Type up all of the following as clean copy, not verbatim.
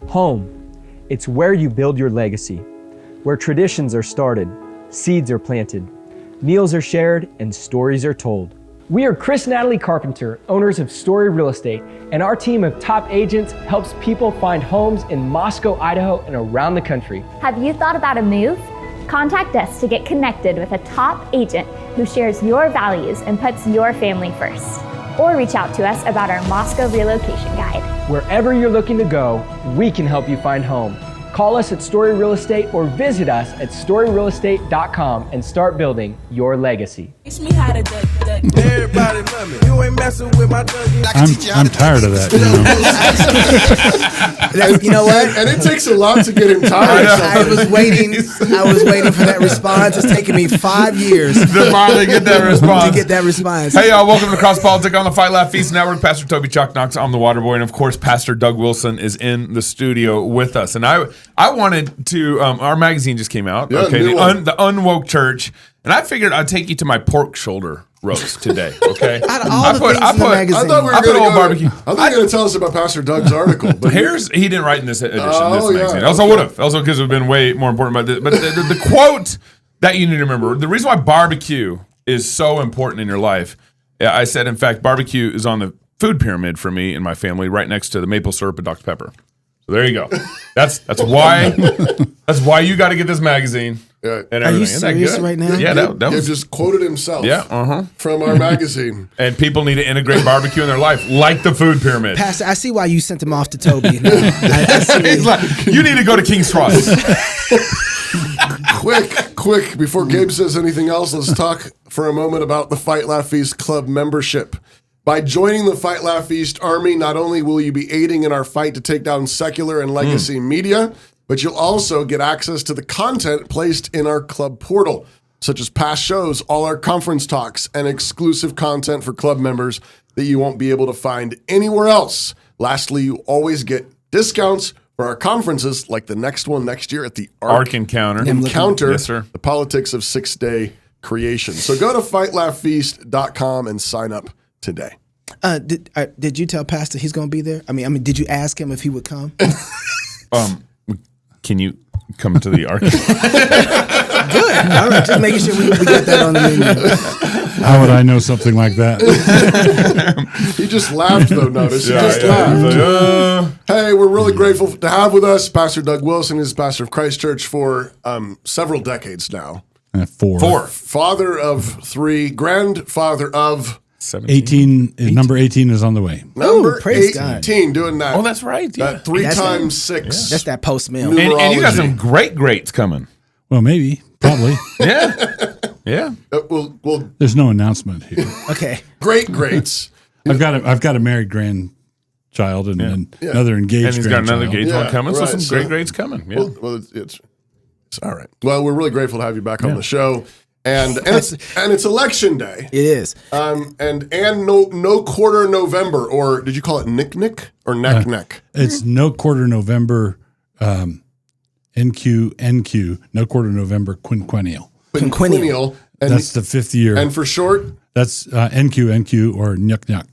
Home. It's where you build your legacy, where traditions are started, seeds are planted, meals are shared, and stories are told. We are Chris and Natalie Carpenter, owners of Story Real Estate, and our team of top agents helps people find homes in Moscow, Idaho, and around the country. Have you thought about a move? Contact us to get connected with a top agent who shares your values and puts your family first. Or reach out to us about our Moscow relocation guide. Wherever you're looking to go, we can help you find home. Call us at Story Real Estate or visit us at storyrealestate.com and start building your legacy. Teach me how to duck. Everybody love me. You ain't messing with my duck. I'm tired of that. You know what? And it takes a lot to get him tired. I was waiting for that response. It's taken me 5 years to finally get that response. Hey, y'all, welcome to Cross Politic on the Fight Laugh Feast Network. Pastor Toby Chuck Knox, I'm the Waterboy, and of course, Pastor Doug Wilson is in the studio with us. And I wanted to, our magazine just came out, the Unwoke Church, and I figured I'd take you to my pork shoulder roast today, okay? I thought we were going to tell us about Pastor Doug's article. But he didn't write in this edition of this magazine. Else I would have. Also because it would have been way more important. But the quote that you need to remember, the reason why barbecue is so important in your life, I said, in fact, barbecue is on the food pyramid for me and my family, right next to the maple syrup and Dr. Pepper. So there you go. That's why you got to get this magazine. Yeah. And Are you Isn't serious that good? right now? Yeah, that was just quoted himself. Yeah, from our magazine. And people need to integrate barbecue in their life, like the food pyramid. Pastor, I see why you sent him off to Toby. I see. He's like, you need to go to King's Cross. Quick, before Gabe says anything else, let's talk for a moment about the Fight Laugh Feast Club membership. By joining the Fight Laugh Feast Army, not only will you be aiding in our fight to take down secular and legacy media, but you'll also get access to the content placed in our club portal, such as past shows, all our conference talks, and exclusive content for club members that you won't be able to find anywhere else. Lastly, you always get discounts for our conferences, like the next one next year at the Ark Encounter. Yes, sir. The politics of 6-day creation. So go to fightlaughfeast.com and sign up today. Did you tell Pastor he's going to be there? I mean, did you ask him if he would come? Can you come to the Ark? Good. All right, just making sure we get that on the menu. How would I know something like that? He just laughed, though, notice. He just laughed. Hey, we're really grateful to have with us Pastor Doug Wilson. He's pastor of Christ Church for several decades now. Four. Father of 3, grandfather of 17. Number 18 is on the way. Number praise 18, doing that. Oh, that's right. Yeah. That 3 times 6. That's that post-meal. And you got some greats coming. Well, maybe. Probably. Yeah. There's no announcement here. Okay. Greats. I've got a married grandchild and another engaged And he's got another grandchild. engaged one coming, right. so some greats coming. Yeah. Well, it's all right. Well, we're really grateful to have you back on the show. And it's election day. It is. And no quarter November, or did you call it Nick or neck? It's no quarter November, NQ, no quarter November quinquennial. Quinquennial. And that's the 5th year. And for short? That's NQ or nyuk.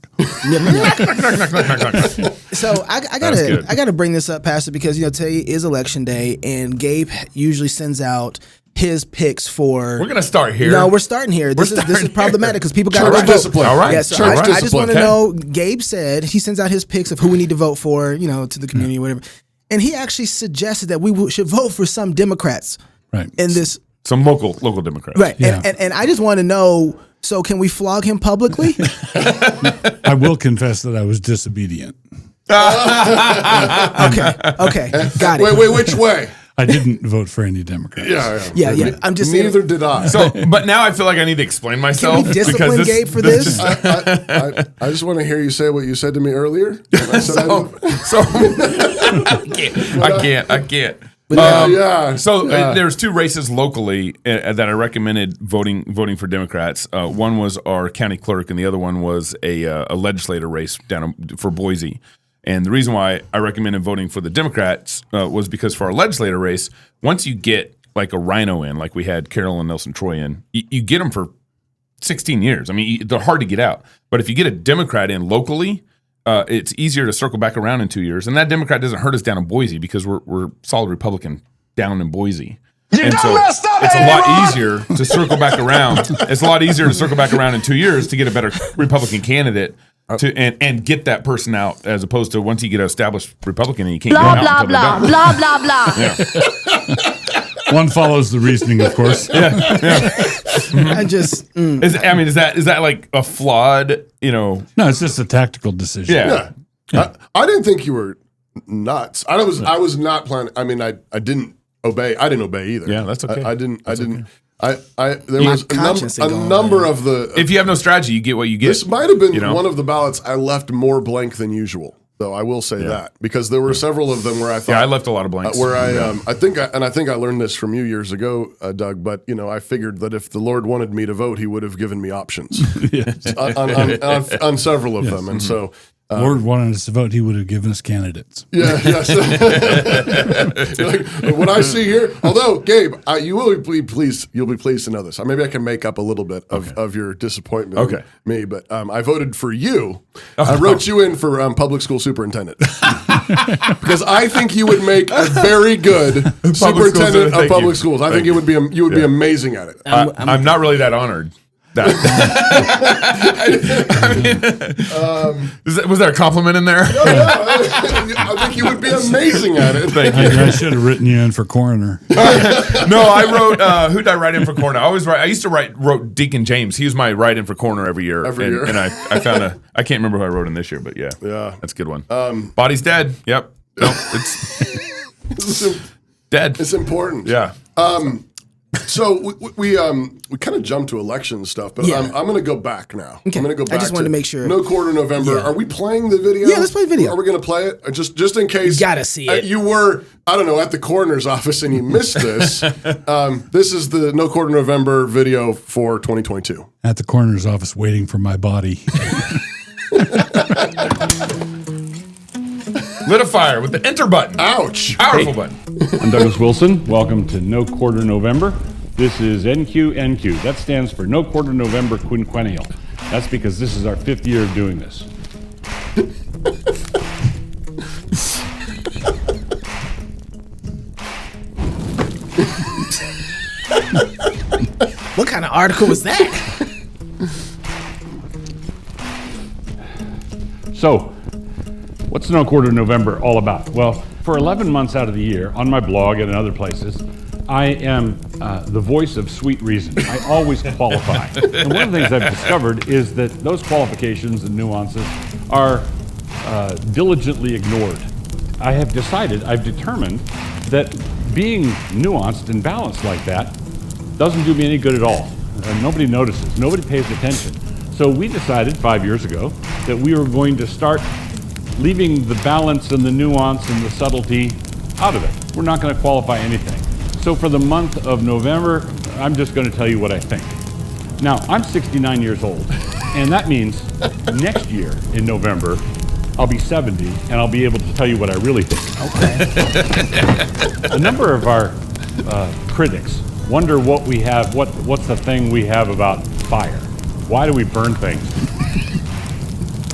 So I gotta bring this up, Pastor, because today is election day, and Gabe usually sends out his picks for. We're gonna start here. No, we're starting here. This is problematic because people got to vote. Discipline. All right. Yeah, so I just want to know. Gabe said he sends out his picks of who we need to vote for, to the community, or whatever, and he actually suggested that we should vote for some Democrats, right? In this, some local Democrats, right? Yeah. And I just want to know. So can we flog him publicly? I will confess that I was disobedient. Okay, got it. Wait, which way? I didn't vote for any Democrats. Yeah. I'm just neither did I. So, but now I feel like I need to explain myself. Can we discipline Gabe for this? I just want to hear you say what you said to me earlier. I can't. So there's 2 races locally that I recommended voting for Democrats. One was our county clerk, and the other one was a legislator race down for Boise. And the reason why I recommended voting for the Democrats was because for our legislator race, once you get like a rhino in, like we had Carolyn Nelson Troy in, you get them for 16 years. I mean, they're hard to get out. But if you get a Democrat in locally, it's easier to circle back around in 2 years. And that Democrat doesn't hurt us down in Boise because we're solid Republican down in Boise. And so it's a lot easier to circle back around. It's a lot easier to circle back around in 2 years to get a better Republican candidate and get that person out, as opposed to once you get an established Republican and you can't Blah, get blah, out blah, until blah, blah, blah. One follows the reasoning, of course. I just Is that like a flawed, No, it's just a tactical decision. Yeah. I didn't think you were nuts. I was not planning. I mean, I didn't obey. I didn't obey either. Yeah, that's okay. I didn't. There My was conscience a ain't going number there. of the. If you have no strategy, you get what you get. This might have been you know? one of the ballots I left more blank than usual, though. I will say that, because there were several of them where I thought. Yeah, I left a lot of blanks. Where I think I learned this from you years ago, Doug. But I figured that if the Lord wanted me to vote, He would have given me options on several of them, and so. Lord wanted us to vote, He would have given us candidates. Yeah, yes. Like, what I see here, although Gabe, you'll be pleased to know this. Maybe I can make up a little bit of your disappointment. Okay. In me, but I voted for you. I wrote you in for public school superintendent because I think you would make a very good superintendent of public schools. I think you would be be amazing at it. I'm not really that honored. Was there a compliment in there? I think you would be amazing at it. Thank you. I should have written you in for coroner. No, I wrote. Who did I write in for coroner? I used to wrote Deacon James. He was my write in for coroner every year. And I found I can't remember who I wrote in this year, but yeah, that's a good one. Body's dead. Yep. No, it's dead. It's important. Yeah. So we kind of jumped to election stuff, but I'm going to go back now. Okay. I'm going to go back. I just wanted to make sure. No Quarter November. Yeah. Are we playing the video? Yeah, let's play the video. Are we going to play it? Just in case. You gotta see it. You were, I don't know, at the coroner's office and you missed this. This is the No Quarter November video for 2022. At the coroner's office waiting for my body. Lit a fire with the enter button. Ouch. Powerful button. I'm Douglas Wilson. Welcome to No Quarter November. This is NQNQ. That stands for No Quarter November Quinquennial. That's because this is our 5th year of doing this. What kind of article was that? So, what's No Quarter November all about? Well, for 11 months out of the year, on my blog and in other places, I am the voice of sweet reason. I always qualify. And one of the things I've discovered is that those qualifications and nuances are diligently ignored. I've determined that being nuanced and balanced like that doesn't do me any good at all. Nobody notices, nobody pays attention. So we decided 5 years ago that we were going to start leaving the balance and the nuance and the subtlety out of it. We're not going to qualify anything. So for the month of November, I'm just going to tell you what I think. Now, I'm 69 years old, and that means next year in November, I'll be 70, and I'll be able to tell you what I really think. Okay. A number of our critics wonder what we have, what's the thing we have about fire? Why do we burn things?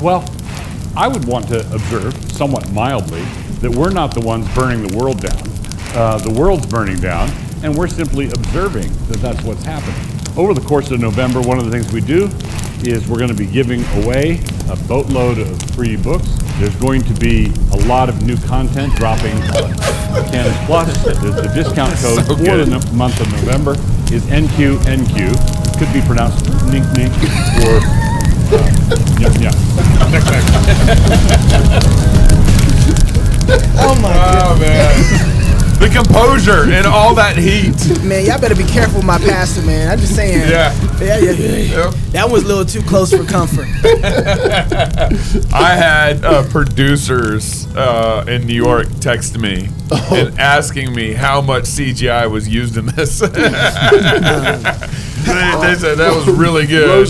Well, I would want to observe, somewhat mildly, that we're not the ones burning the world down. The world's burning down, and we're simply observing that that's what's happening. Over the course of November, one of the things we do is we're going to be giving away a boatload of free books. There's going to be a lot of new content dropping on Canon Plus. The discount code for the month of November is NQNQ. Could be pronounced Nink Nink or yeah. Oh my god. Oh man. The composure and all that heat. Man, y'all better be careful with my pastor, man. I'm just saying. Yeah. That was a little too close for comfort. I had producers in New York text me and asking me how much CGI was used in this. They said that was really good.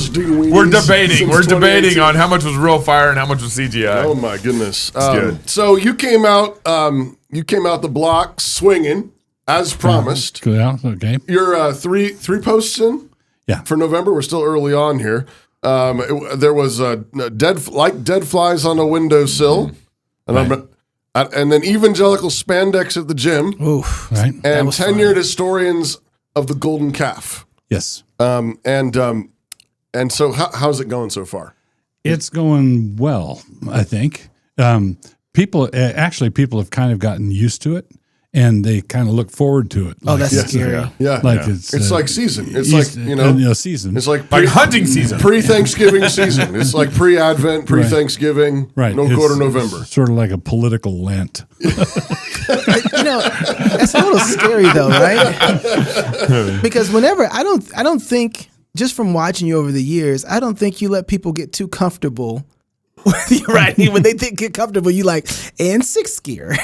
We're debating on how much was real fire and how much was CGI. Oh my goodness. Good. So you came out the block swinging as promised. Yeah, okay. You're three posts in? Yeah. For November. We're still early on here. There was dead flies on a windowsill, and then evangelical spandex at the gym. Oof. Right. And tenured historians of the Golden Calf. Yes. And so how's it going so far? It's going well, I think. People have kind of gotten used to it, and they kind of look forward to it. Oh, that's scary. Yeah. Like it's like season. It's East- like, season. It's like hunting season. Pre-Thanksgiving season. It's like pre-Advent, pre-Thanksgiving, Right. no It's quarter November. Sort of like a political Lent. That's a little scary though, right? Because whenever I don't think, just from watching you over the years, I don't think you let people get too comfortable with you, right? When they get comfortable, you like, and sixth gear.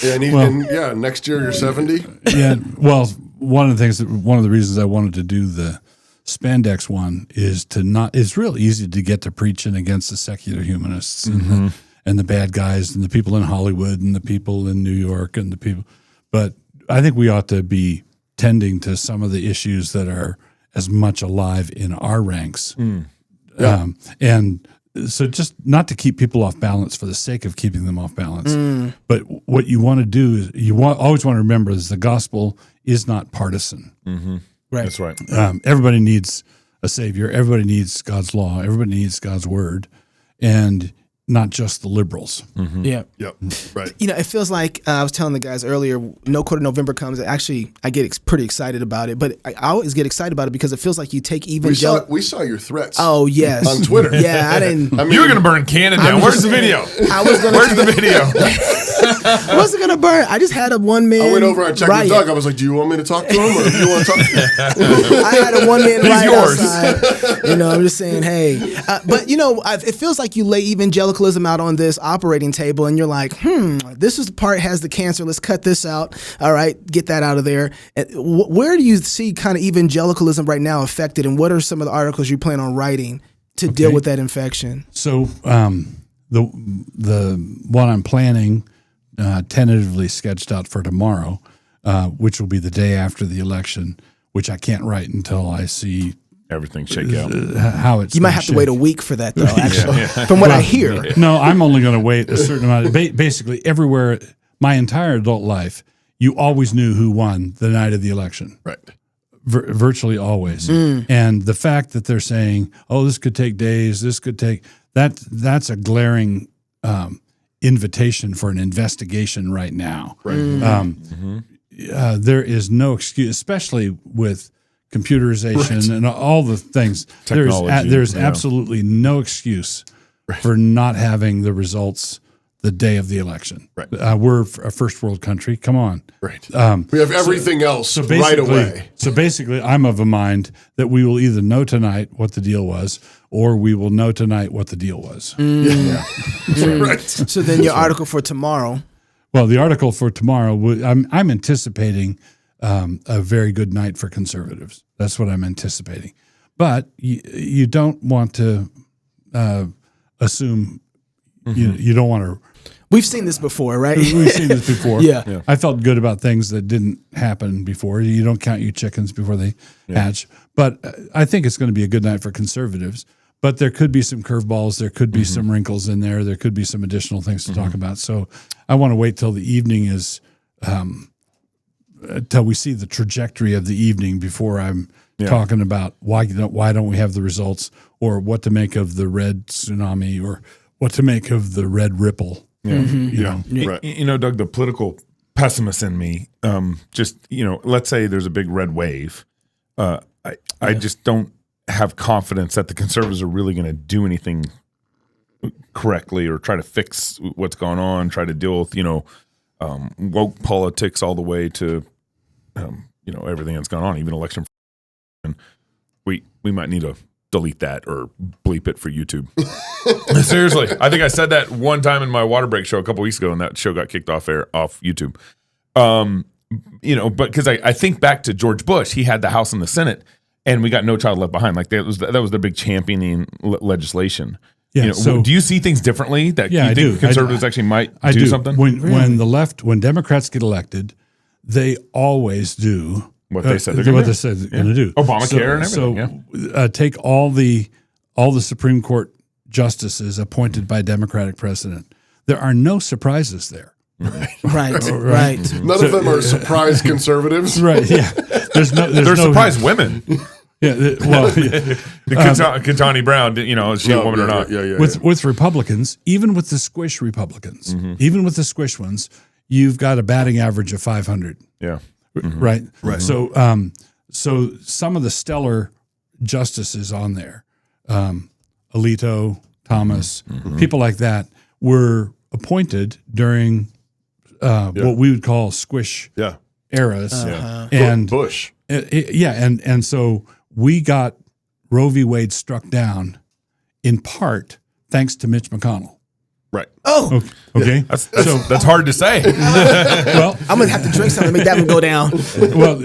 Next year you're 70. Yeah. Well, one of the reasons I wanted to do the spandex one is it's real easy to get to preaching against the secular humanists and the bad guys and the people in Hollywood and the people in New York and the people. But I think we ought to be tending to some of the issues that are as much alive in our ranks. And so just not to keep people off balance for the sake of keeping them off balance. But what you want to do is always want to remember is the gospel is not partisan. Mm-hmm. Right. That's right. Everybody needs a savior. Everybody needs God's law. Everybody needs God's word. And not just the liberals. Yeah. Yep. Right. It feels like I was telling the guys earlier, no quarter November comes. Actually, I get pretty excited about it, but I always get excited about it because it feels like you take evangelical. We saw your threats. Oh, yes. On Twitter. Yeah, I didn't. You were going to burn Canada down. Where's the video? Where's the video? I wasn't going to burn. I just had a one-man I went over and checked with Doug. I was like, do you want me to talk to him or do you want to talk to him? I had a one-man He's riot yours. outside. I'm just saying, hey. But, it feels like you lay evangelicalism out on this operating table and you're like, this is the part has the cancer. Let's cut this out. All right, get that out of there. Where do you see kind of evangelicalism right now affected, and what are some of the articles you plan on writing to deal with that infection? So the one I'm planning, tentatively sketched out for tomorrow, which will be the day after the election, which I can't write until I see Everything shake out. how it's. You might have to wait a week for that, though. Actually, from what I hear. No, I'm only going to wait a certain amount. Basically, everywhere, my entire adult life, you always knew who won the night of the election. Right. Virtually always. And the fact that they're saying, "Oh, this could take days. This could take that's a glaring invitation for an investigation right now. Right. There is no excuse, especially with computerization and all the things. Technology, There's absolutely no excuse for not having the results the day of the election. Right. We're a first world country. Come on. Right. We have everything else right away. So basically, I'm of a mind that we will either know tonight what the deal was, or we will know tonight what the deal was. Right. So then your article for tomorrow. Well, the article for tomorrow, I'm anticipating a very good night for conservatives. That's what I'm anticipating. But you don't want to assume, you don't want to. We've seen this before, right? We've seen this before. Yeah. I felt good about things that didn't happen before. You don't count your chickens before they hatch. But I think it's going to be a good night for conservatives. But there could be some curveballs. There could be some wrinkles in there. There could be some additional things to talk about. So I want to wait till the evening is, till we see the trajectory of the evening before I'm talking about why don't we have the results, or what to make of the red tsunami, or what to make of the red ripple. Right. Doug, the political pessimist in me, let's say there's a big red wave. I just don't have confidence that the conservatives are really going to do anything correctly or try to fix what's going on, try to deal with, woke politics all the way to, everything that's gone on, even election. And we might need to delete that or bleep it for YouTube. Seriously. I think I said that one time in my water break show a couple weeks ago, and that show got kicked off YouTube. But because I think back to George Bush, he had the House and the Senate, and we got No Child Left Behind. Like that was their big championing legislation. Yeah. So do you see things differently? That you I think do. conservatives actually might do something? When Democrats get elected, they always do what they said they're going to to do. Obamacare and everything. So take all the all the Supreme Court justices appointed by Democratic president. There are no surprises there. Right. None of them are surprise conservatives. Right. Yeah. There's They're surprised women. Yeah. The Ketanji Brown, is she a woman or not? Yeah. With Republicans, even with the squish Republicans, even with the squish ones, you've got a batting average of 500. Yeah. Right. So, so some of the stellar justices on there, Alito, Thomas, people like that, were appointed during what we would call squish eras. And Bush. And so we got Roe v. Wade struck down in part thanks to Mitch McConnell. Right. Oh, Okay. That's hard to say. Well, I'm gonna have to drink something to make that one go down. well,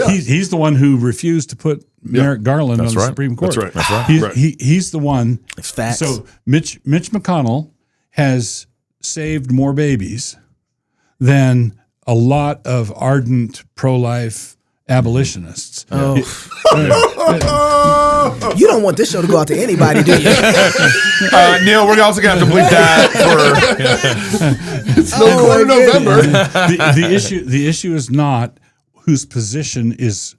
he's the one who refused to put Merrick Garland on the Supreme Court. That's right. He's the one. It's facts. So Mitch McConnell has saved more babies than a lot of ardent pro-life abolitionists. Oh. You don't want this show to go out to anybody, do you? Neil, we're also going to have to bleep that for. It's no quarter November. The issue is not whose position is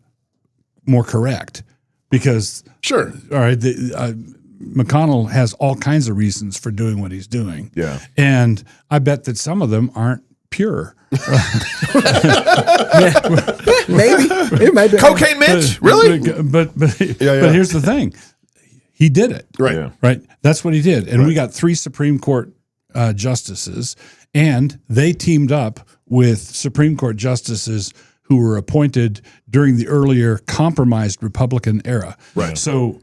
more correct, because Sure. all right, McConnell has all kinds of reasons for doing what he's doing. Yeah. And I bet that some of them aren't pure. Maybe it might be. Cocaine Mitch? Really? But here's the thing. He did it. Right. Yeah. Right. That's what he did. And we got 3 Supreme Court justices, and they teamed up with Supreme Court justices who were appointed during the earlier compromised Republican era. Right. So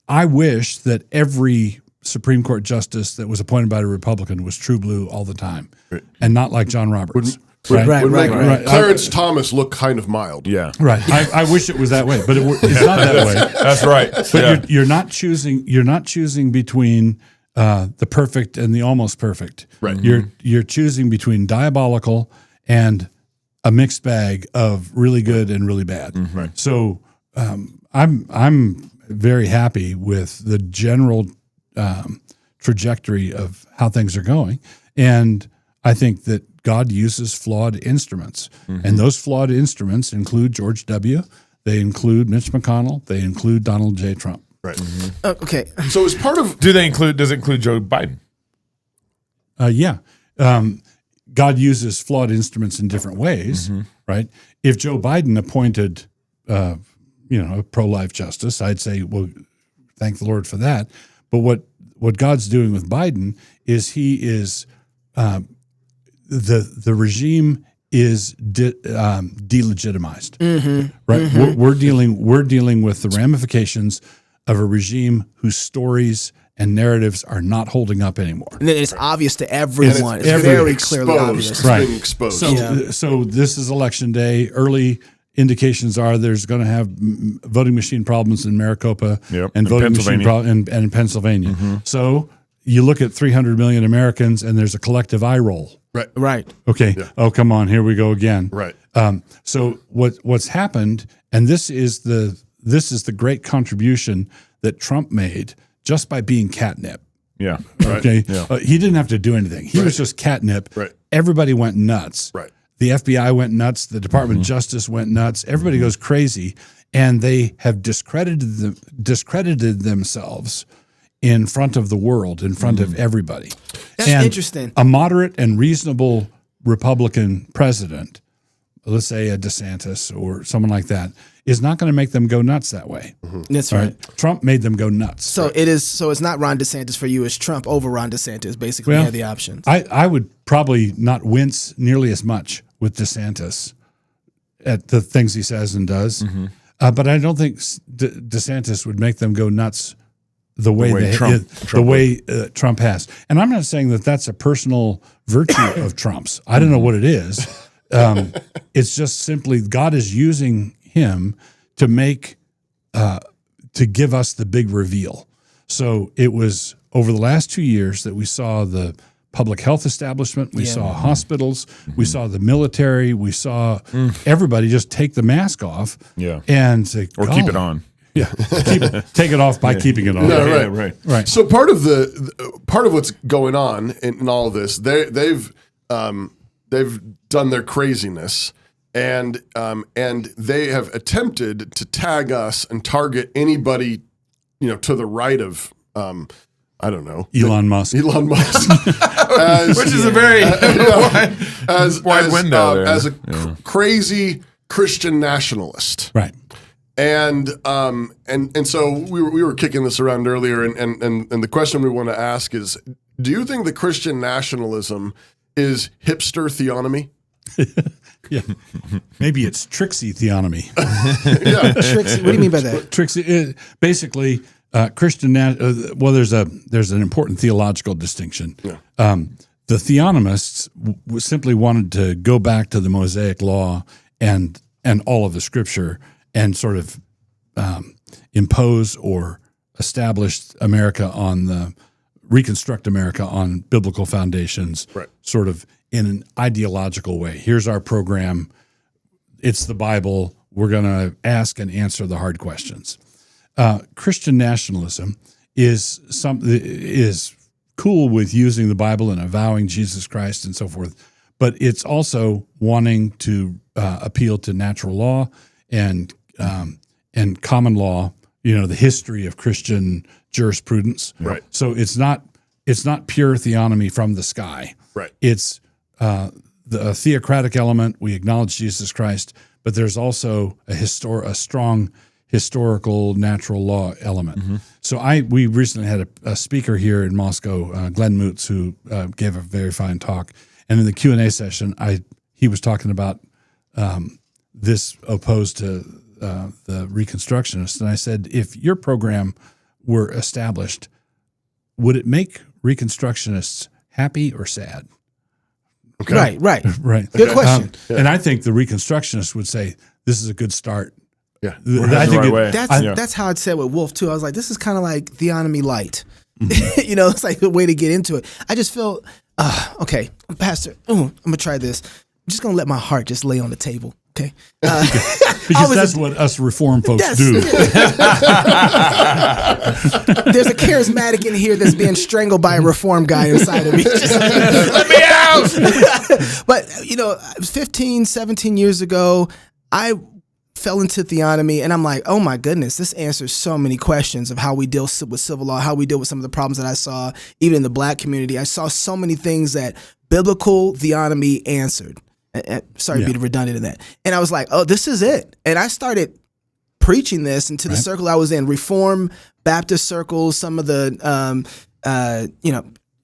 I wish that every Supreme Court justice that was appointed by a Republican was true blue all the time, and not like John Roberts. Would make right. Clarence Thomas look kind of mild. Yeah. Right. I wish it was that way, but it's not that way. That's right. But you're not choosing. You're not choosing between the perfect and the almost perfect. Right. You're choosing between diabolical and a mixed bag of really good and really bad. Right. So I'm very happy with the general trajectory of how things are going, and I think that God uses flawed instruments, and those flawed instruments include George W. They include Mitch McConnell. They include Donald J. Trump. Right. Okay. So as part of Does it include Joe Biden? Yeah. God uses flawed instruments in different ways, right? If Joe Biden appointed, a pro-life justice, I'd say, well, thank the Lord for that. But what God's doing with Biden is he is the regime is delegitimized, right? We're dealing with the ramifications of a regime whose stories and narratives are not holding up anymore. And then it's obvious to everyone. It's been very exposed. clearly obvious. It's Right. being exposed. So this is election day. Early indications are there's going to have voting machine problems in Maricopa and voting machine and in Pennsylvania. So you look at 300 million Americans, and there's a collective eye roll. Right. Okay. Yeah. Oh, come on. Here we go again. Right. So what's happened, and this is the great contribution that Trump made just by being catnip. Yeah. Okay. Yeah. He didn't have to do anything. He was just catnip. Right. Everybody went nuts. Right. The FBI went nuts. The Department of Justice went nuts. Everybody goes crazy, and they have discredited themselves in front of the world, in front of everybody. That's And interesting. A moderate and reasonable Republican president, let's say a DeSantis or someone like that, is not going to make them go nuts that way. That's All right. Trump made them go nuts. So it is. So it's not Ron DeSantis for you. It's Trump over Ron DeSantis. Basically, Well, you have the options. I would probably not wince nearly as much with DeSantis at the things he says and does, but I don't think DeSantis would make them go nuts the way Trump has. And I'm not saying that that's a personal virtue of Trump's. I don't know what it is. It's just simply God is using him to make to give us the big reveal. So it was over the last 2 years that we saw the public health establishment, we saw hospitals, we saw the military, we saw everybody just take the mask off Yeah. and say, Or keep it on. Take it off by keeping it on. Yeah, right. So part of what's going on in all of this, they've done their craziness, and they have attempted to tag us and target anybody, to the right of I don't know, Elon Musk, which is a very wide window there. as a crazy Christian nationalist, right? And so we were kicking this around earlier, and the question we want to ask is, do you think the Christian nationalism is hipster theonomy? Yeah, maybe it's tricksy theonomy. Yeah, Trixie, what do you mean by that? Tricksy, basically, Christian. There's an important theological distinction. Yeah. The theonomists simply wanted to go back to the Mosaic Law and all of the Scripture and sort of impose or establish reconstruct America on biblical foundations, right, sort of in an ideological way. Here's our program. It's the Bible. We're going to ask and answer the hard questions. Christian nationalism is cool with using the Bible and avowing Jesus Christ and so forth, but it's also wanting to appeal to natural law and common law. The history of Christian jurisprudence. Right. So it's not pure theonomy from the sky. Right. It's the theocratic element. We acknowledge Jesus Christ, but there's also a strong historical natural law element. Mm-hmm. So we recently had a speaker here in Moscow, Glenn Moots, who gave a very fine talk. And in the Q&A session, he was talking about this opposed to the Reconstructionists. And I said, if your program were established, would it make Reconstructionists happy or sad? Okay. Right. Okay. Good question. And I think the Reconstructionists would say, this is a good start. Yeah. I think That's how I'd say with Wolf too. I was like, this is kind of like theonomy light. Mm-hmm. It's like a way to get into it. I just feel, okay, Pastor, I'm gonna try this. I'm just gonna let my heart just lay on the table. Okay. Because that's what us Reform folks do. There's a charismatic in here that's being strangled by a Reform guy inside of me. Let me out! But, 15, 17 years ago, I fell into theonomy, and I'm like, oh my goodness, this answers so many questions of how we deal with civil law, how we deal with some of the problems that I saw, even in the Black community. I saw so many things that biblical theonomy answered. Sorry to be redundant in that. And I was like, oh, this is it. And I started preaching this into the circle I was in, Reform Baptist circles, some of the,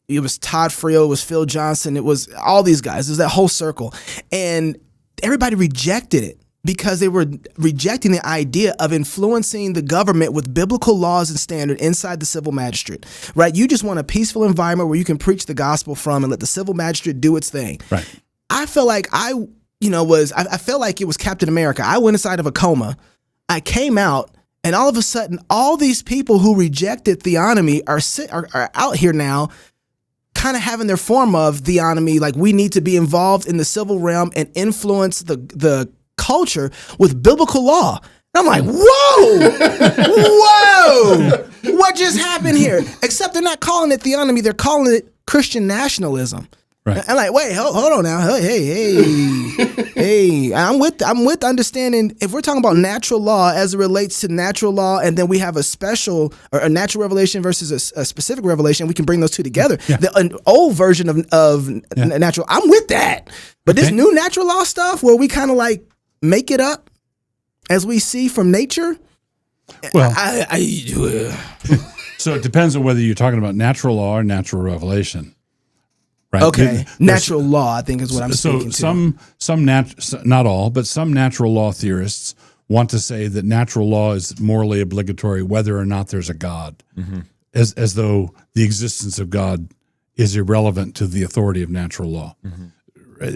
it was Todd Friel, it was Phil Johnson, it was all these guys, it was that whole circle. And everybody rejected it because they were rejecting the idea of influencing the government with biblical laws and standard inside the civil magistrate, right? You just want a peaceful environment where you can preach the gospel from and let the civil magistrate do its thing. Right. I feel like I felt like it was Captain America. I went inside of a coma. I came out, and all of a sudden, all these people who rejected theonomy are out here now, kind of having their form of theonomy. Like, we need to be involved in the civil realm and influence the culture with biblical law. And I'm like, whoa, what just happened here? Except they're not calling it theonomy; they're calling it Christian nationalism. Right. I'm like, wait, hold on now. Hey. I'm with understanding if we're talking about natural law as it relates to natural law, and then we have a special or a natural revelation versus a specific revelation, we can bring those two together. Yeah. An old version of natural, I'm with that. But this new natural law stuff where we kind of like make it up as we see from nature. Well, so it depends on whether you're talking about natural law or natural revelation. Right. Okay, natural law, I think, is what I'm speaking to. Not all, but some natural law theorists want to say that natural law is morally obligatory whether or not there's a God, as though the existence of God is irrelevant to the authority of natural law. Mm-hmm.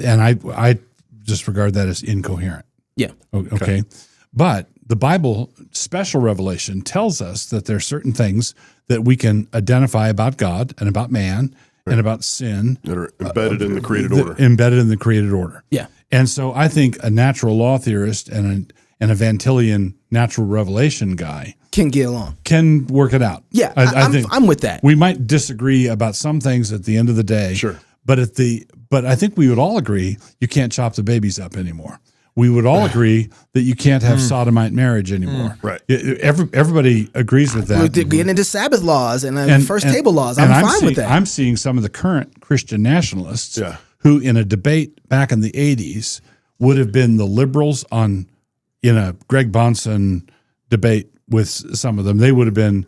And I just regard that as incoherent. Yeah. Okay. But the Bible, special revelation, tells us that there are certain things that we can identify about God and about man and about sin that are embedded in the created order. Embedded in the created order. Yeah. And so I think a natural law theorist and a Van Tillian natural revelation guy can get along. Can work it out. Yeah, I think I'm with that. we might disagree about some things at the end of the day. Sure. But I think we would all agree you can't chop the babies up anymore. We would all agree that you can't have sodomite marriage anymore. Right. Everybody agrees with that. We're getting into Sabbath laws and first table laws. I'm fine with that. I'm seeing some of the current Christian nationalists Yeah. who, in a debate back in the 80s, would have been the liberals in a Greg Bonson debate with some of them. They would have been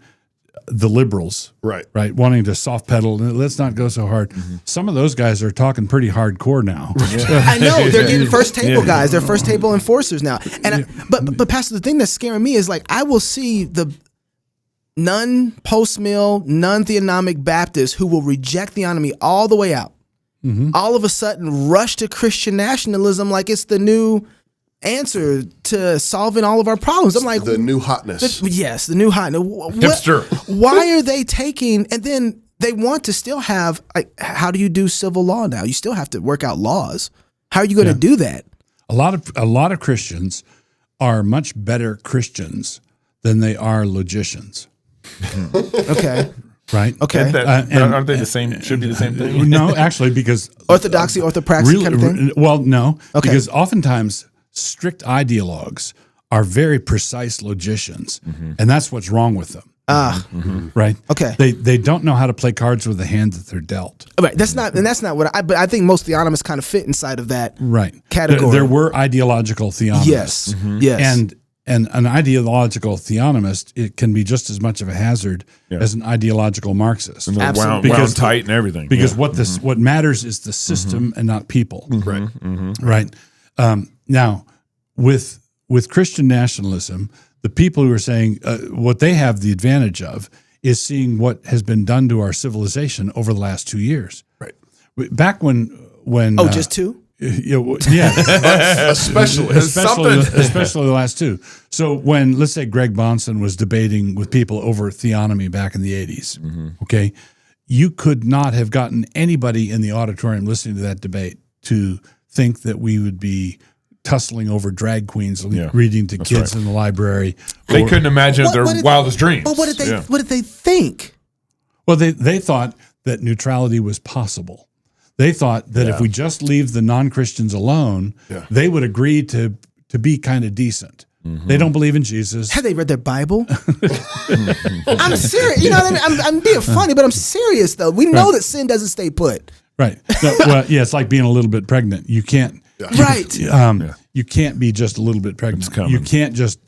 the liberals, Right. wanting to soft pedal. Let's not go so hard. Some of those guys are talking pretty hardcore now. I know they're getting first table guys. They're first table enforcers now. And but Pastor, the thing that's scaring me is like I will see the non-post-mill, non-theonomic Baptists who will reject theonomy all the way out. All of a sudden, rush to Christian nationalism like it's the new answer to solving all of our problems. I'm like, The new hotness. yes, the new hotness. Hipster. Why are they taking and then they want to still have? Like, how do you do civil law now? You still have to work out laws. How are you going to do that? A lot of Christians are much better Christians than they are logicians, Okay, right? okay. Aren't they the same? Should be the same thing. No, actually, because Orthodoxy, orthopraxy kind of thing. Well, no, Okay. because oftentimes strict ideologues are very precise logicians, and that's what's wrong with them. Right? Okay. They don't know how to play cards with the hand that they're dealt. Right. That's not what but I think most theonomists kind of fit inside of that. Right. Category. There were ideological theonomists. Yes. Yes. And an ideological theonomist, it can be just as much of a hazard as an ideological Marxist. And they're Absolutely. wound tight and everything. Because what matters is the system and not people. Right. Right. Now, with Christian nationalism, the people who are saying what they have the advantage of is seeing what has been done to our civilization over the last 2 years. Right. Back when just two? Yeah, especially the last two. So when, let's say, Greg Bonson was debating with people over theonomy back in the 80s, okay, you could not have gotten anybody in the auditorium listening to that debate to think that we would be tussling over drag queens reading to kids in the library. They couldn't imagine their wildest dreams. But what did they think? Well, they thought that neutrality was possible. They thought that if we just leave the non-Christians alone, they would agree to be kind of decent. They don't believe in Jesus. Have they read their Bible? I'm serious. You know what I mean? I'm being funny, but I'm serious though. We know that sin doesn't stay put. Right. No, well, yeah, it's like being a little bit pregnant. You can't. Right. You can't be just a little bit pregnant. coming. You can't just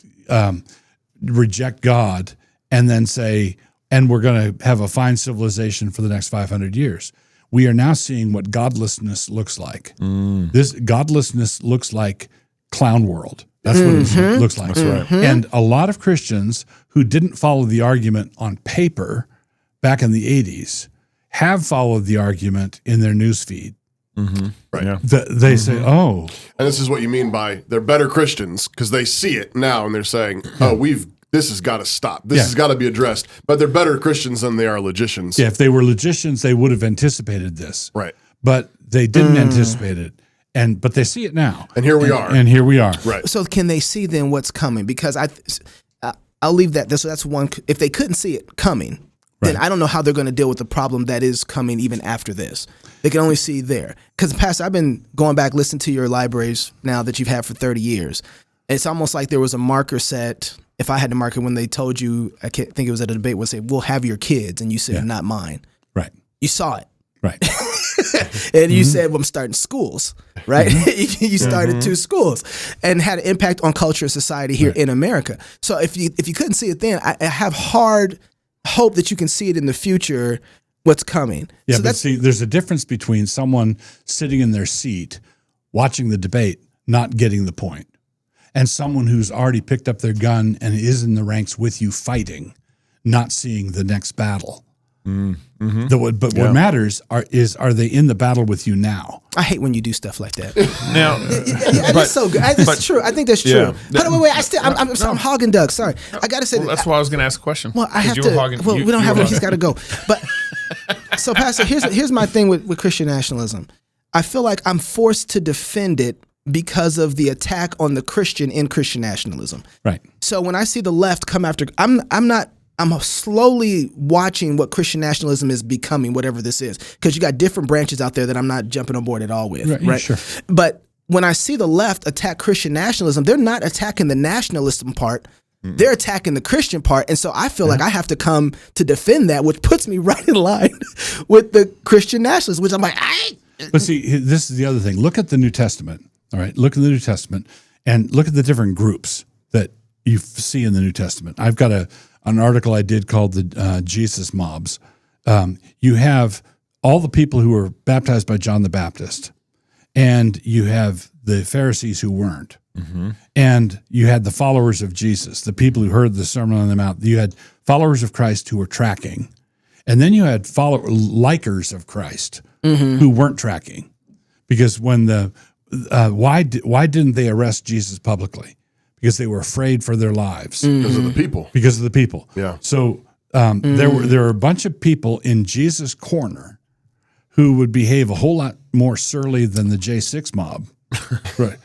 reject God and then say, and we're going to have a fine civilization for the next 500 years. We are now seeing what godlessness looks like. This godlessness looks like clown world. That's what it looks like. That's right. And a lot of Christians who didn't follow the argument on paper back in the 80s have followed the argument in their newsfeed. Right. Yeah. They say, oh. And this is what you mean by they're better Christians because they see it now and they're saying, this has got to stop. This has got to be addressed. But they're better Christians than they are logicians. Yeah, if they were logicians, they would have anticipated this. Right. But they didn't anticipate it. But they see it now. And here we are. And here we are. Right. So can they see then what's coming? Because I'll leave that. That's one. If they couldn't see it coming, then I don't know how they're going to deal with the problem that is coming even after this. They can only see there. Because, Pastor, I've been going back listening to your libraries now that you've had for 30 years. It's almost like there was a marker set. If I had to mark it when they told you, I can't think it was at a debate, would say, we'll have your kids. And you said, not mine. Right. You saw it. Right. And you said, well, I'm starting schools, right? You started 2 schools and had an impact on culture and society here in America. So if you couldn't see it then, I have hard hope that you can see it in the future, what's coming. Yeah, so but see, there's a difference between someone sitting in their seat, watching the debate, not getting the point, and someone who's already picked up their gun and is in the ranks with you fighting, not seeing the next battle. But what matters are they in the battle with you now? I hate when you do stuff like that. Now, That's so good. That's true. I think that's true. Yeah. Wait. I'm hogging Doug. Sorry. I got to say that's why I was going to ask a question. Well, I have you to. were hogging, we don't have it. He's got to go. But so, Pastor, here's my thing with Christian nationalism. I feel like I'm forced to defend it because of the attack on the Christian in Christian nationalism. Right. So when I see the left come after, I'm slowly watching what Christian nationalism is becoming, whatever this is, because you got different branches out there that I'm not jumping on board at all with. Right. Sure. But when I see the left attack Christian nationalism, they're not attacking the nationalism part. They're attacking the Christian part. And so I feel like I have to come to defend that, which puts me right in line with the Christian nationalists, which I'm like, But see, this is the other thing. Look at the New Testament. All right. Look at the New Testament and look at the different groups that you see in the New Testament. I've got an article I did called the Jesus Mobs. You have all the people who were baptized by John the Baptist, and you have the Pharisees who weren't. And you had the followers of Jesus, the people who heard the Sermon on the Mount. You had followers of Christ who were tracking. And then you had likers of Christ who weren't tracking. Because when why didn't they arrest Jesus publicly? Because they were afraid for their lives. Because of the people. Because of the people. Yeah. So there were a bunch of people in Jesus' corner who would behave a whole lot more surly than the J6 mob. Right.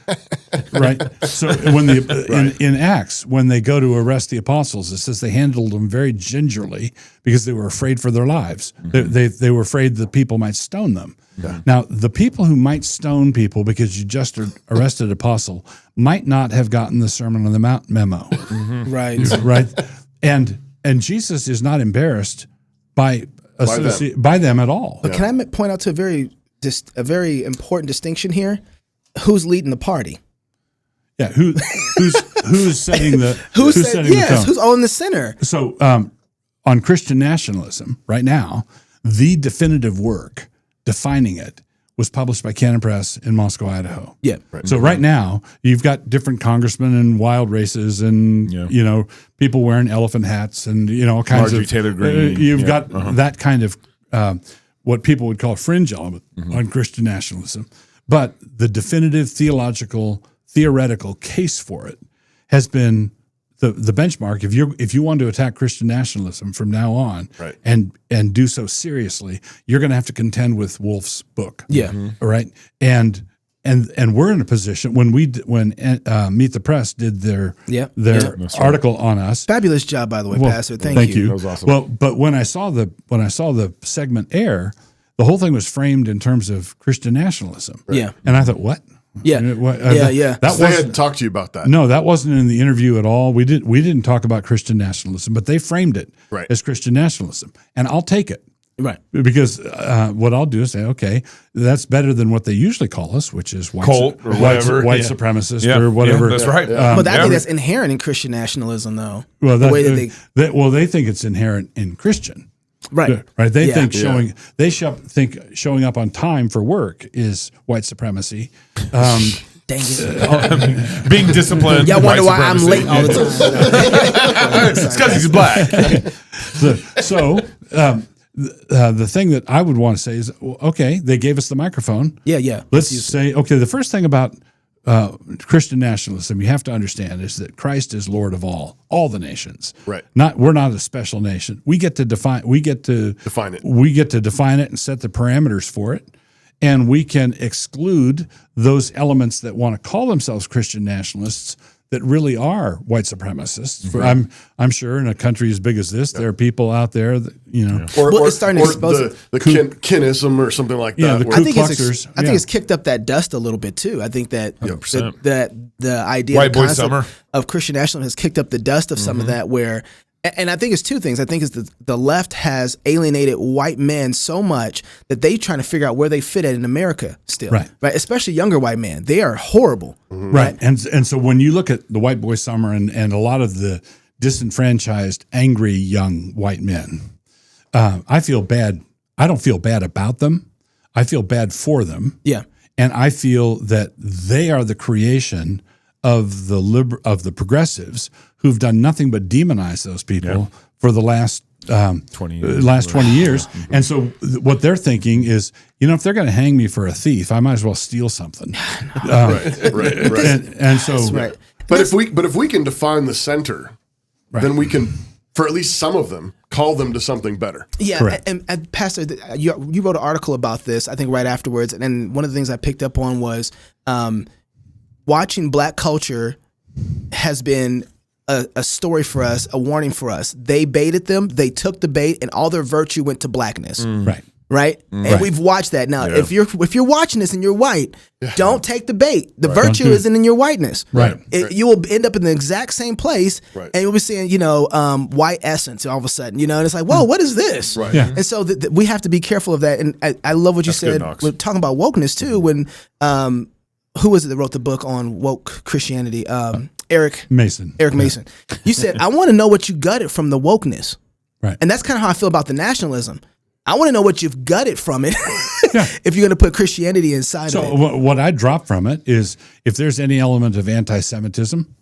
So when in Acts, when they go to arrest the apostles, it says they handled them very gingerly because they were afraid for their lives. They were afraid the people might stone them. Now, the people who might stone people because you just arrested an apostle might not have gotten the Sermon on the Mount memo. right. And Jesus is not embarrassed by them at all. But can I point out to a very important distinction here? Who's leading the party? Yeah, who's setting the the tone? Who's on the center? So on Christian nationalism right now, the definitive work defining it was published by Canon Press in Moscow, Idaho. Yeah. Right. So right now you've got different congressmen and wild races and people wearing elephant hats and all kinds Marjorie of Taylor Greene. You've got that kind of what people would call fringe element on Christian nationalism. But the definitive theoretical case for it has been the benchmark. If you want to attack Christian nationalism from now on, and do so seriously, you're going to have to contend with Wolf's book. Yeah. All right. And we're in a position when Meet the Press did their article on us. Fabulous job, by the way, Pastor. Thank you. That was awesome. Well, but when I saw the segment air, the whole thing was framed in terms of Christian nationalism. Yeah. And I thought, what? Yeah. That they hadn't talked to you about that. No, that wasn't in the interview at all. We didn't talk about Christian nationalism, but they framed it as Christian nationalism. And I'll take it. Right. Because what I'll do is say, okay, that's better than what they usually call us, which is white supremacist or whatever. Yeah, that's right. But I think that's inherent in Christian nationalism, though. Well, they think it's inherent in Christian. Right. Right. They think showing up on time for work is white supremacy. Dang it. Being disciplined. Y'all wonder why I'm late all the time. It's because he's black. The thing that I would want to say is, okay, they gave us the microphone. Yeah. Let's say, okay, the first thing about Christian nationalism you have to understand is that Christ is Lord of all the nations. Right. We're not a special nation. We get to define it. We get to define it and set the parameters for it. And we can exclude those elements that want to call themselves Christian nationalists that really are white supremacists. Right. I'm sure in a country as big as this, there are people out there that or it's starting to expose the kinism or something like that. The I think it's kicked up that dust a little bit too. I think that the idea White Boy Summer of Christian nationalism has kicked up the dust of some of that where. And I think it's two things. I think it's the left has alienated white men so much that they trying to figure out where they fit at in America still. Right. Especially younger white men. They are horrible. Right. And so when you look at the White Boy Summer and a lot of the disenfranchised, angry young white men, I feel bad. I don't feel bad about them. I feel bad for them. Yeah. And I feel that they are the creation of the progressives who've done nothing but demonize those people for the last 20 years. And so what they're thinking is, if they're going to hang me for a thief, I might as well steal something. Right. And so, but if we can define the center, then we can, for at least some of them, call them to something better. Yeah, and Pastor, you wrote an article about this, I think right afterwards, and one of the things I picked up on was watching Black culture has been a story for us, a warning for us. They baited them, they took the bait, and all their virtue went to blackness. Right. Right? And we've watched that. Now, if you're watching this and you're white, don't take the bait. The virtue isn't in your whiteness. Right. You will end up in the exact same place, and you'll be seeing, white essence all of a sudden, and it's like, whoa, what is this? Right. Yeah. And so we have to be careful of that. And I love what you said. We're talking about wokeness too. When who was it that wrote the book on woke Christianity? Eric Mason. You said, I want to know what you gutted from the wokeness. Right. And that's kind of how I feel about the nationalism. I want to know what you've gutted from it if you're going to put Christianity inside of it. So what I drop from it is if there's any element of anti-Semitism,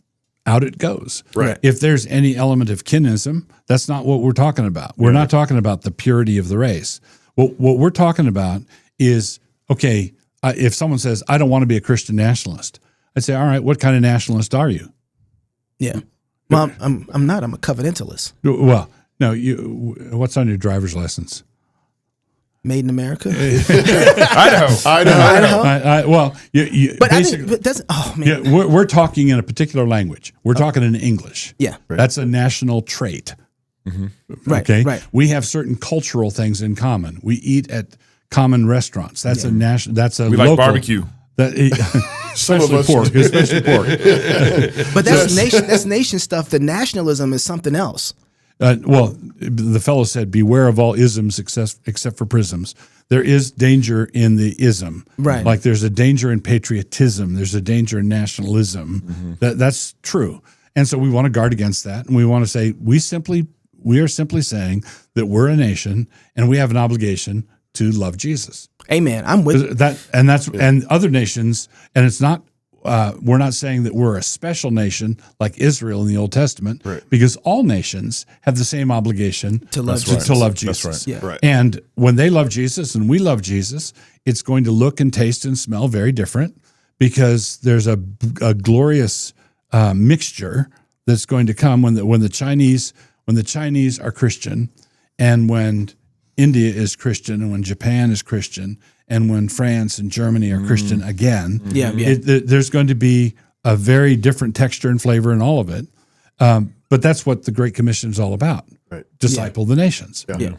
out it goes. Right. If there's any element of kinism, that's not what we're talking about. We're not talking about the purity of the race. What we're talking about is, okay, if someone says, I don't want to be a Christian nationalist, I'd say, all right, what kind of nationalist are you? Yeah. Well, I'm not. I'm a covenantalist. Well, no, what's on your driver's license? Made in America. Idaho. Well, But I think it doesn't. Oh man. Yeah, we're talking in a particular language. We're talking in English. Yeah. That's a national trait. Right. Okay. Right. We have certain cultural things in common. We eat at common restaurants. That's a national. That's a We local. like barbecue. Especially pork. But that's nation stuff. The nationalism is something else. Well, the fellow said, beware of all isms except for prisms. There is danger in the ism. Right. Like there's a danger in patriotism. There's a danger in nationalism. That's true. And so we want to guard against that. And we want to say, we are simply saying that we're a nation and we have an obligation to love Jesus. Amen. I'm with that. And other nations, and it's not, we're not saying that we're a special nation like Israel in the Old Testament, because all nations have the same obligation to love Jesus. That's right. Yeah. Right. And when they love Jesus and we love Jesus, it's going to look and taste and smell very different because there's a glorious mixture that's going to come when the Chinese are Christian, and when India is Christian, and when Japan is Christian, and when France and Germany are Christian again, there's going to be a very different texture and flavor in all of it. But that's what the Great Commission is all about. Right. Disciple the nations. Yeah.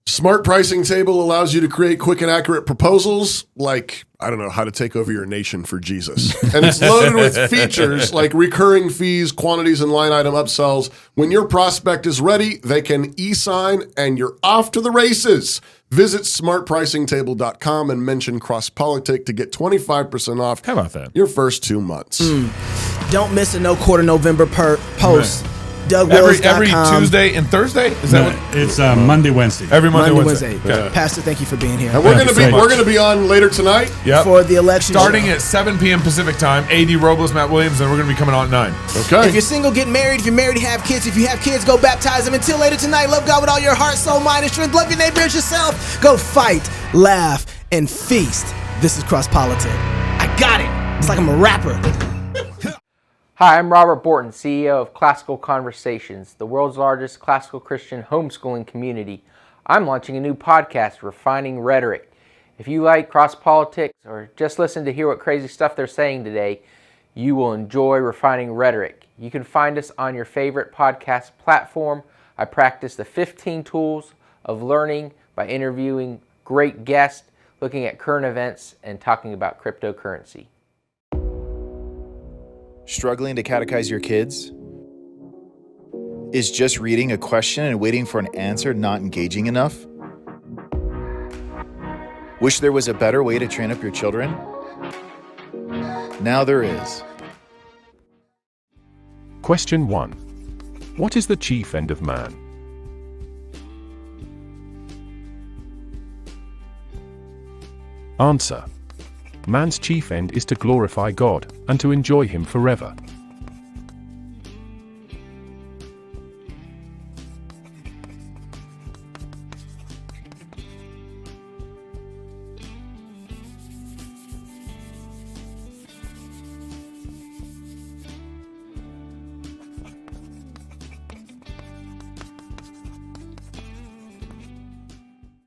Smart Pricing Table allows you to create quick and accurate proposals like, I don't know, how to take over your nation for Jesus. And it's loaded with features like recurring fees, quantities, and line item upsells. When your prospect is ready, they can e-sign and you're off to the races. Visit smartpricingtable.com and mention CrossPolitic to get 25% off. How about that? Your first 2 months. Don't miss a No Quarter November post. Every DougWills.com. Tuesday and Thursday? Is that what? It's Monday, Wednesday. Every Monday, Wednesday. Okay. Pastor, thank you for being here. And we're going to be on later tonight. Yep. For the election. Starting at 7 p.m. Pacific time, AD Robles, Matt Williams, and we're going to be coming on at 9. Okay. If you're single, get married. If you're married, have kids. If you have kids, go baptize them. Until later tonight, love God with all your heart, soul, mind, and strength. Love your neighbor as yourself. Go fight, laugh, and feast. This is Cross Politic. I got it. It's like I'm a rapper. Hi, I'm Robert Borton, CEO of Classical Conversations, the world's largest classical Christian homeschooling community. I'm launching a new podcast, Refining Rhetoric. If you like cross politics or just listen to hear what crazy stuff they're saying today, you will enjoy Refining Rhetoric. You can find us on your favorite podcast platform. I practice the 15 tools of learning by interviewing great guests, looking at current events, and talking about cryptocurrency. Struggling to catechize your kids? Is just reading a question and waiting for an answer not engaging enough? Wish there was a better way to train up your children? Now there is. Question 1. What is the chief end of man? Answer. Man's chief end is to glorify God and to enjoy Him forever.